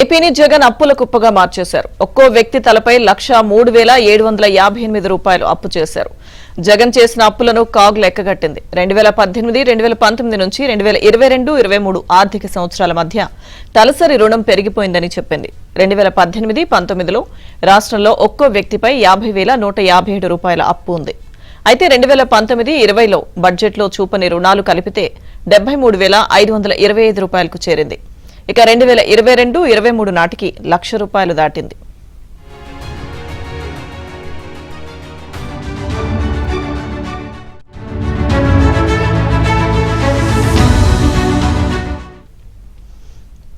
ఏపీని జగన్ అప్పుల కుప్పగా మార్చేశారు. ఒక్కో వ్యక్తి తలపై 1,03,758 రూపాయలు అప్పు చేశారు. జగన్ చేసిన అప్పులను కాగ్ లెక్కగట్టింది. 2018, 2019 నుంచి 2022-23 ఆర్థిక సంవత్సరాల మధ్య తలసరి రుణం పెరిగిపోయిందని చెప్పింది. 2018-19లో రాష్ట్రంలో ఒక్కో వ్యక్తిపై 50,157 రూపాయల అప్పు ఉంది. అయితే 2019-20లో బడ్జెట్లో చూపని రుణాలు కలిపితే 73,525 రూపాయలకు చేరింది. ఇక 2022-23 నాటికి ₹1,00,000 దాటింది.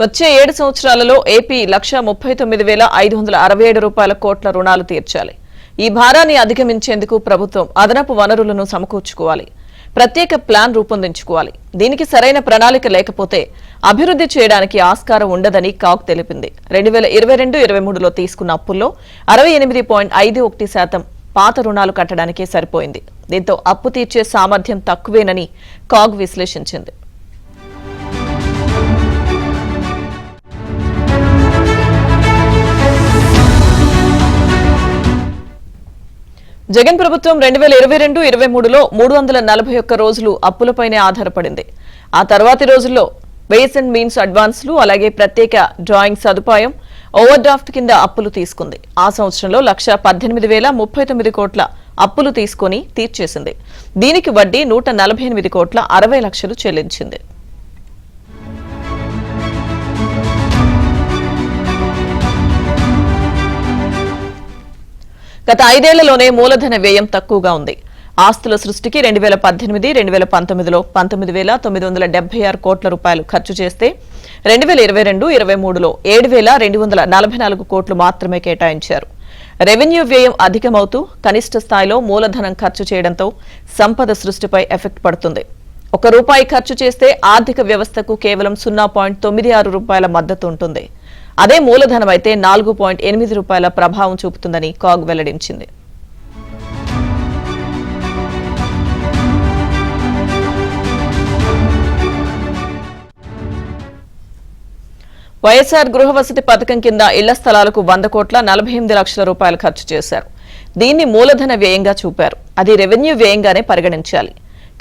వచ్చే 7 సంవత్సరాలలో ఏపీ 1,39,567 కోట్ల రుణాలు తీర్చాలి. ఈ భారాన్ని అధిగమించేందుకు ప్రభుత్వం అదనపు వనరులను సమకూర్చుకోవాలి, ప్రత్యేక ప్లాన్ రూపొందించుకోవాలి. దీనికి సరైన ప్రణాళిక లేకపోతే అభివృద్ధి చేయడానికి ఆస్కారం ఉండదని కాగ్ తెలిపింది. 2022-23లో తీసుకున్న అప్పుల్లో 68.51% పాత రుణాలు కట్టడానికే సరిపోయింది. దీంతో అప్పు తీర్చే సామర్థ్యం తక్కువేనని కాగ్ విశ్లేషించింది. జగన్ ప్రభుత్వం 2022-23లో 341 రోజులు అప్పులపైనే ఆధారపడింది. ఆ తర్వాతి రోజుల్లో వేస్ అండ్ మీన్స్ అడ్వాన్స్లు, అలాగే ప్రత్యేక డ్రాయింగ్ సదుపాయం, ఓవర్ డ్రాఫ్ట్ కింద అప్పులు తీసుకుంది. ఆ సంవత్సరంలో 1,18,039 కోట్ల అప్పులు తీసుకుని తీర్చేసింది. దీనికి వడ్డీ 148,60,00,000 చెల్లించింది. గత 5 ఏళ్లలోనే మూలధన వ్యయం తక్కువగా ఉంది. ఆస్తుల సృష్టికి 2018-2019లో 19,976 కోట్ల రూపాయలు ఖర్చు చేస్తే 2022-23లో 7,244 కోట్లు మాత్రమే కేటాయించారు. రెవెన్యూ వ్యయం అధికమవుతూ కనిష్ట స్థాయిలో మూలధనం ఖర్చు చేయడంతో సంపద సృష్టిపై ఎఫెక్ట్ పడుతుంది. ₹1 ఖర్చు చేస్తే ఆర్థిక వ్యవస్థకు కేవలం 0.96 రూపాయల మద్దతు ఉంటుంది. అదే మూలధనం అయితే 4.8 రూపాయల ప్రభావం చూపుతుందని కాగ్ వెల్లడించింది. వైఎస్ఆర్ గృహవసతి పథకం కింద ఇళ్ల స్థలాలకు 100,48 లక్షల రూపాయలు ఖర్చు చేశారు. దీన్ని మూలధన వ్యయంగా చూపారు. అది రెవెన్యూ వ్యయంగానే పరిగణించాలి.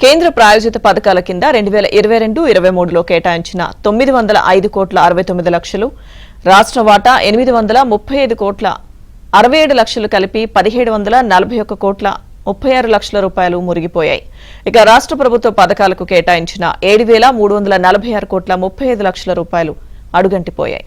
కేంద్ర ప్రాయోజిత పథకాల కింద 2022-23లో కేటాయించిన 905,69 లక్షలు, రాష్ట్ర వాటా 835 కోట్ల 67 లక్షలు కలిపి 1,741 కోట్ల 36 లక్షల రూపాయలు మురిగిపోయాయి. ఇక రాష్ట్ర ప్రభుత్వ పథకాలకు కేటాయించిన 7,346 కోట్ల 35 లక్షల రూపాయలు అడుగంటిపోయాయి.